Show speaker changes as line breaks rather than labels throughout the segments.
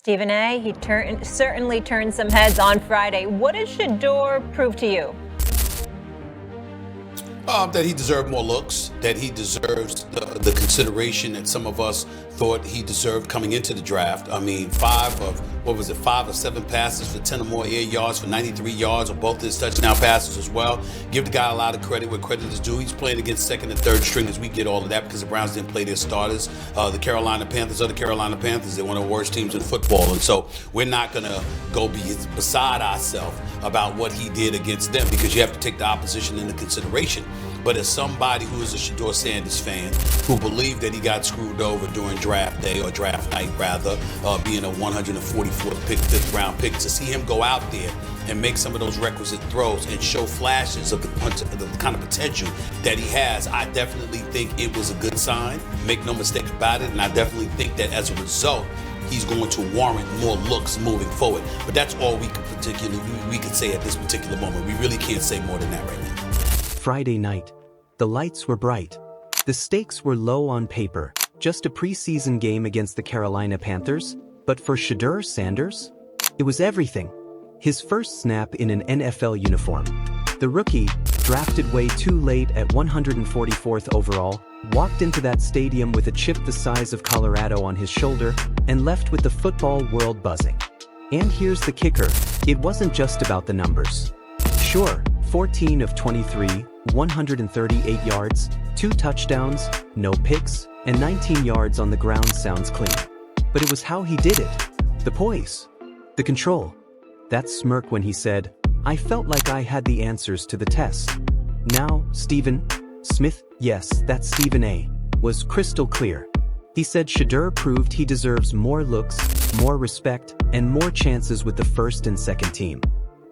Stephen A., he certainly turned some heads on Friday. What does Shedeur prove to you?
That he deserved more looks, that he deserves the consideration that some of us thought he deserved coming into the draft. I mean, 5 or 7 passes for 10 or more air yards for 93 yards on both his touchdown passes as well. Give the guy a lot of credit where credit is due. He's playing against second and third stringers. We get all of that because the Browns didn't play their starters. The Carolina Panthers are the Carolina Panthers. They're one of the worst teams in football. And so we're not going to go beside ourselves about what he did against them because you have to take the opposition into consideration. But as somebody who is a Shedeur Sanders fan, who believed that he got screwed over during draft day, or draft night rather, being a 144th pick, 5th round pick, to see him go out there and make some of those requisite throws and show flashes of the kind of potential that he has, I definitely think it was a good sign. Make no mistake about it. And I definitely think that as a result, he's going to warrant more looks moving forward. But that's all we could say at this particular moment. We really can't say more than that right now.
Friday night. The lights were bright. The stakes were low on paper, just a preseason game against the Carolina Panthers, but for Shedeur Sanders, it was everything. His first snap in an NFL uniform. The rookie, drafted way too late at 144th overall, walked into that stadium with a chip the size of Colorado on his shoulder and left with the football world buzzing. And here's the kicker, it wasn't just about the numbers. Sure, 14 of 23, 138 yards, 2 touchdowns, no picks, and 19 yards on the ground sounds clean. But it was how he did it. The poise. The control. That smirk when he said, "I felt like I had the answers to the test." Now, Stephen Smith, yes, that's Stephen A., was crystal clear. He said Shedeur proved he deserves more looks, more respect, and more chances with the first and second team.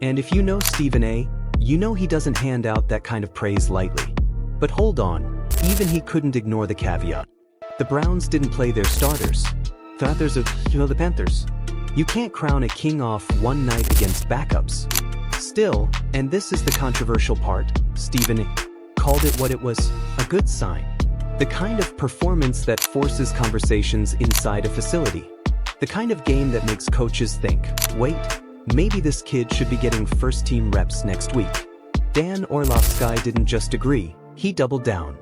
And if you know Stephen A., you know he doesn't hand out that kind of praise lightly. But hold on, even he couldn't ignore the caveat. The Browns didn't play their starters. The Panthers. You can't crown a king off one night against backups. Still, and this is the controversial part, Stephen A. called it what it was, a good sign. The kind of performance that forces conversations inside a facility. The kind of game that makes coaches think, wait, maybe this kid should be getting first-team reps next week. Dan Orlovsky didn't just agree, he doubled down.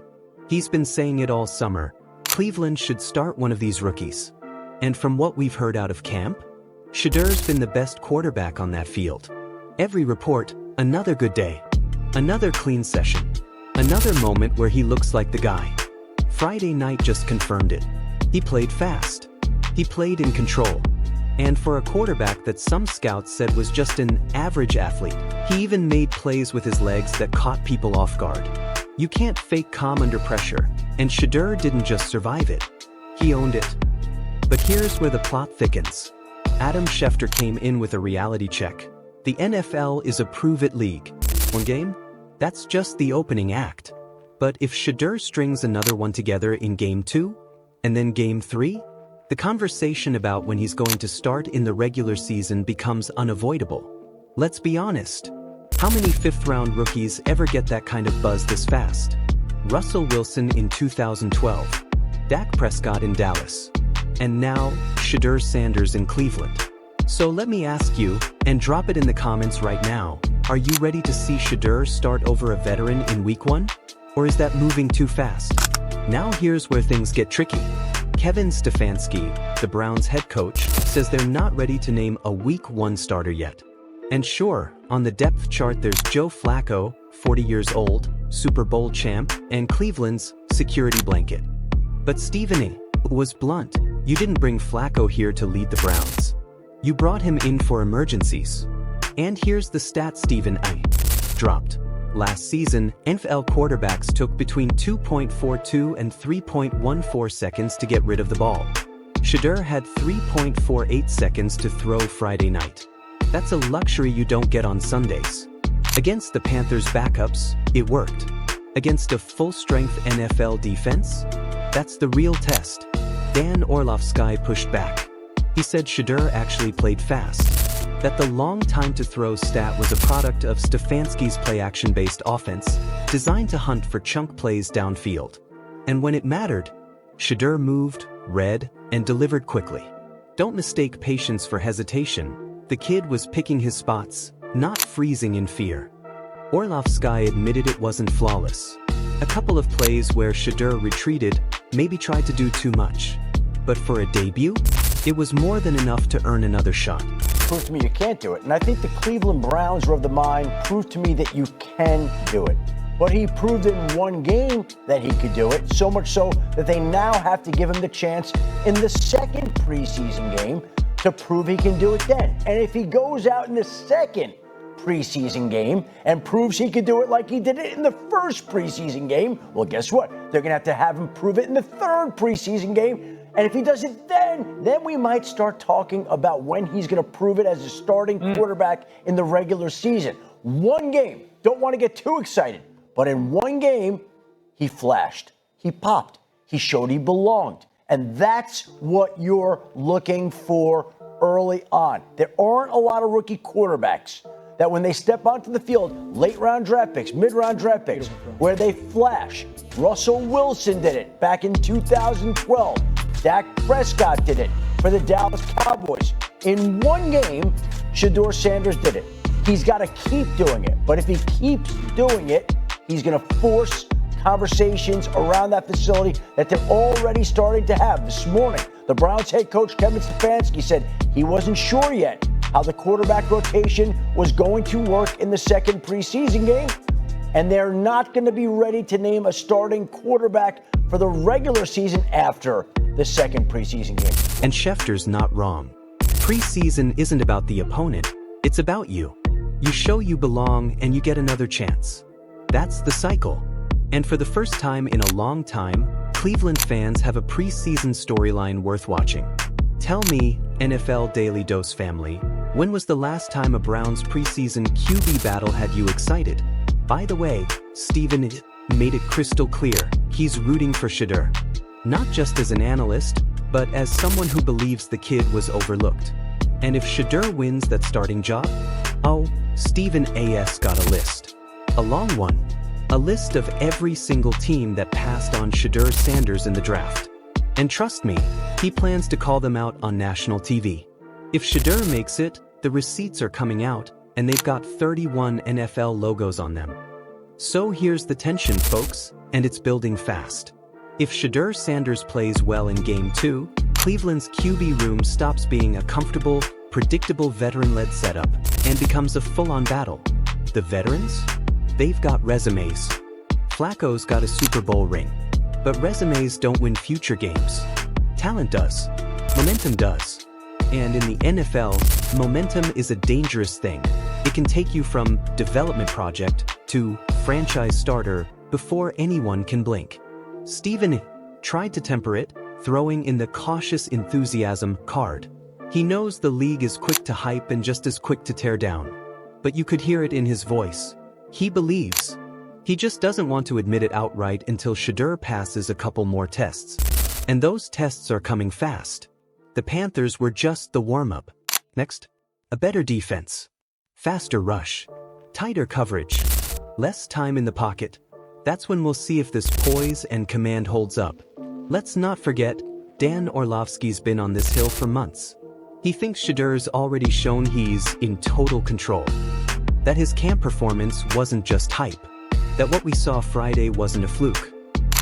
He's been saying it all summer, Cleveland should start one of these rookies. And from what we've heard out of camp, Shedeur's been the best quarterback on that field. Every report, another good day. Another clean session. Another moment where he looks like the guy. Friday night just confirmed it. He played fast. He played in control. And for a quarterback that some scouts said was just an average athlete, he even made plays with his legs that caught people off guard. You can't fake calm under pressure, and Shedeur didn't just survive it. He owned it. But here's where the plot thickens. Adam Schefter came in with a reality check. The NFL is a prove-it league. One game? That's just the opening act. But if Shedeur strings another one together in Game 2, and then Game 3, the conversation about when he's going to start in the regular season becomes unavoidable. Let's be honest. How many fifth-round rookies ever get that kind of buzz this fast? Russell Wilson in 2012. Dak Prescott in Dallas. And now, Shedeur Sanders in Cleveland. So let me ask you, and drop it in the comments right now, are you ready to see Shedeur start over a veteran in Week 1? Or is that moving too fast? Now here's where things get tricky. Kevin Stefanski, the Browns head coach, says they're not ready to name a Week 1 starter yet. And sure, on the depth chart there's Joe Flacco, 40 years old, Super Bowl champ, and Cleveland's security blanket. But Stephen A. was blunt. You didn't bring Flacco here to lead the Browns. You brought him in for emergencies. And here's the stat Stephen A. dropped. Last season, NFL quarterbacks took between 2.42 and 3.14 seconds to get rid of the ball. Shedeur had 3.48 seconds to throw Friday night. That's a luxury you don't get on Sundays. Against the Panthers' backups, it worked. Against a full-strength NFL defense? That's the real test. Dan Orlovsky pushed back. He said Shedeur actually played fast. That the long time to throw stat was a product of Stefanski's play-action-based offense, designed to hunt for chunk plays downfield. And when it mattered, Shedeur moved, read, and delivered quickly. Don't mistake patience for hesitation. The kid was picking his spots, not freezing in fear. Orlovsky admitted it wasn't flawless. A couple of plays where Shedeur retreated, maybe tried to do too much. But for a debut, it was more than enough to earn another shot.
Prove to me you can't do it. And I think the Cleveland Browns were of the mind, prove to me that you can do it. But he proved in one game that he could do it, so much so that they now have to give him the chance in the second preseason game to prove he can do it then. And if he goes out in the second preseason game and proves he could do it like he did it in the first preseason game, well, guess what? They're going to have him prove it in the third preseason game. And if he does it then we might start talking about when he's going to prove it as a starting quarterback in the regular season. One game, don't want to get too excited, but in one game, he flashed, he popped, he showed he belonged. And that's what you're looking for early on. There aren't a lot of rookie quarterbacks that when they step onto the field, late round draft picks, mid round draft picks, where they flash. Russell Wilson did it back in 2012. Dak Prescott did it for the Dallas Cowboys. In one game, Shedeur Sanders did it. He's got to keep doing it. But if he keeps doing it, he's going to force conversations around that facility that they're already starting to have. This morning, the Browns head coach Kevin Stefanski said he wasn't sure yet how the quarterback rotation was going to work in the second preseason game. And they're not going to be ready to name a starting quarterback for the regular season after the second preseason game.
And Schefter's not wrong. Preseason isn't about the opponent, it's about you. You show you belong and you get another chance. That's the cycle. And for the first time in a long time, Cleveland fans have a preseason storyline worth watching. Tell me, NFL Daily Dose family, when was the last time a Browns preseason QB battle had you excited? By the way, Steven made it crystal clear he's rooting for Shedeur. Not just as an analyst, but as someone who believes the kid was overlooked. And if Shedeur wins that starting job, oh, Steven A.S. got a list. A long one. A list of every single team that passed on Shedeur Sanders in the draft. And trust me, he plans to call them out on national TV. If Shedeur makes it, the receipts are coming out, and they've got 31 NFL logos on them. So here's the tension, folks, and it's building fast. If Shedeur Sanders plays well in Game 2, Cleveland's QB room stops being a comfortable, predictable veteran-led setup and becomes a full-on battle. The veterans? They've got resumes. Flacco's got a Super Bowl ring. But resumes don't win future games. Talent does. Momentum does. And in the NFL, momentum is a dangerous thing. It can take you from development project to franchise starter before anyone can blink. Steven tried to temper it, throwing in the cautious enthusiasm card. He knows the league is quick to hype and just as quick to tear down. But you could hear it in his voice. He believes. He just doesn't want to admit it outright until Shedeur passes a couple more tests. And those tests are coming fast. The Panthers were just the warm-up. Next, a better defense. Faster rush. Tighter coverage. Less time in the pocket. That's when we'll see if this poise and command holds up. Let's not forget, Dan Orlovsky's been on this hill for months. He thinks Shedeur's already shown he's in total control. That his camp performance wasn't just hype. That what we saw Friday wasn't a fluke.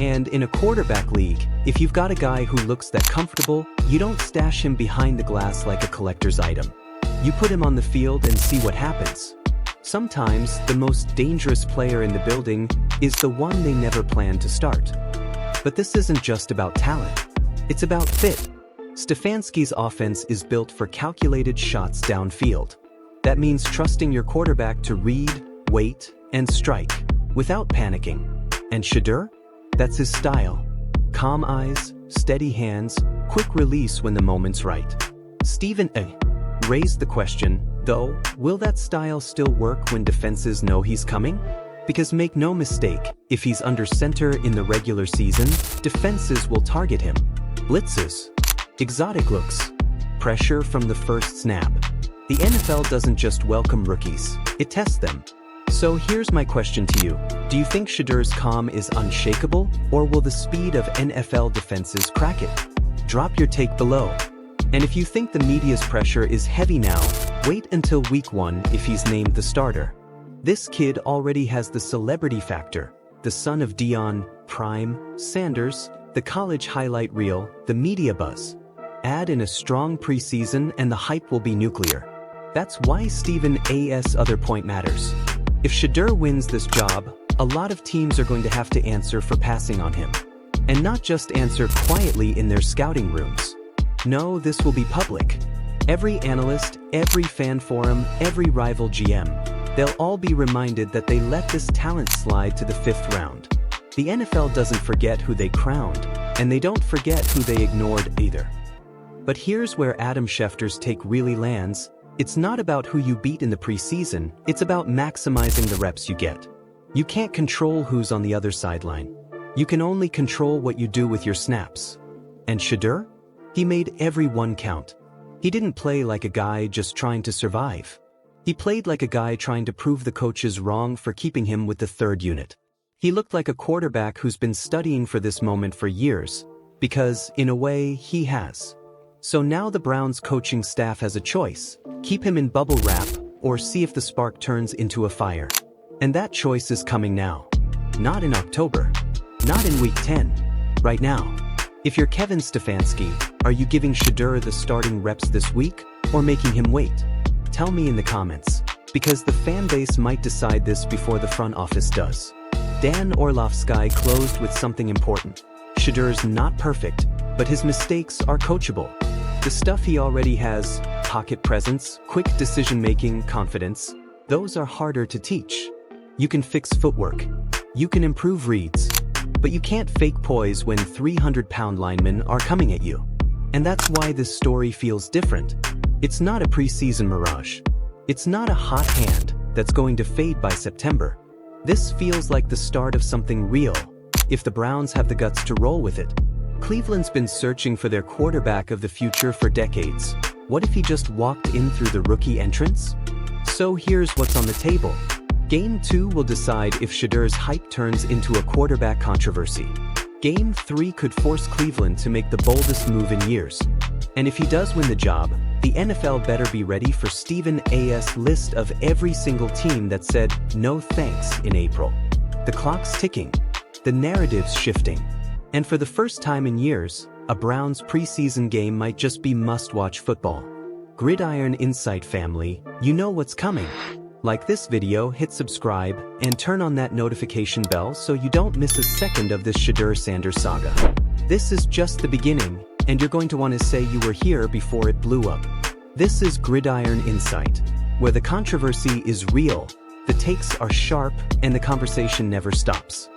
And in a quarterback league, if you've got a guy who looks that comfortable, you don't stash him behind the glass like a collector's item. You put him on the field and see what happens. Sometimes, the most dangerous player in the building is the one they never planned to start. But this isn't just about talent. It's about fit. Stefanski's offense is built for calculated shots downfield. That means trusting your quarterback to read, wait, and strike, without panicking. And Shedeur? That's his style. Calm eyes, steady hands, quick release when the moment's right. Steven A. raised the question, though, will that style still work when defenses know he's coming? Because make no mistake, if he's under center in the regular season, defenses will target him. Blitzes. Exotic looks. Pressure from the first snap. The NFL doesn't just welcome rookies, it tests them. So here's my question to you. Do you think Shedeur's calm is unshakable, or will the speed of NFL defenses crack it? Drop your take below. And if you think the media's pressure is heavy now, wait until week 1 if he's named the starter. This kid already has the celebrity factor, the son of Deion, Prime, Sanders, the college highlight reel, the media buzz. Add in a strong preseason and the hype will be nuclear. That's why Stephen A.'s other point matters. If Shedeur wins this job, a lot of teams are going to have to answer for passing on him. And not just answer quietly in their scouting rooms. No, this will be public. Every analyst, every fan forum, every rival GM, they'll all be reminded that they let this talent slide to the 5th round. The NFL doesn't forget who they crowned, and they don't forget who they ignored either. But here's where Adam Schefter's take really lands. It's not about who you beat in the preseason, it's about maximizing the reps you get. You can't control who's on the other sideline. You can only control what you do with your snaps. And Shedeur? He made every one count. He didn't play like a guy just trying to survive. He played like a guy trying to prove the coaches wrong for keeping him with the 3rd unit. He looked like a quarterback who's been studying for this moment for years, because, in a way, he has. So now the Browns coaching staff has a choice: keep him in bubble wrap, or see if the spark turns into a fire. And that choice is coming now. Not in October. Not in week 10. Right now. If you're Kevin Stefanski, are you giving Shedeur the starting reps this week, or making him wait? Tell me in the comments, because the fan base might decide this before the front office does. Dan Orlovsky closed with something important. Shedeur's not perfect, but his mistakes are coachable. The stuff he already has, pocket presence, quick decision-making, confidence, those are harder to teach. You can fix footwork. You can improve reads. But you can't fake poise when 300-pound linemen are coming at you. And that's why this story feels different. It's not a preseason mirage. It's not a hot hand that's going to fade by September. This feels like the start of something real, if the Browns have the guts to roll with it. Cleveland's been searching for their quarterback of the future for decades. What if he just walked in through the rookie entrance? So here's what's on the table. Game 2 will decide if Shedeur's hype turns into a quarterback controversy. Game 3 could force Cleveland to make the boldest move in years. And if he does win the job, the NFL better be ready for Stephen A.'s list of every single team that said no thanks in April. The clock's ticking. The narrative's shifting. And for the first time in years, a Browns preseason game might just be must-watch football. Gridiron Insight family, you know what's coming. Like this video, hit subscribe, and turn on that notification bell so you don't miss a second of this Shedeur Sanders saga. This is just the beginning, and you're going to want to say you were here before it blew up. This is Gridiron Insight, where the controversy is real, the takes are sharp, and the conversation never stops.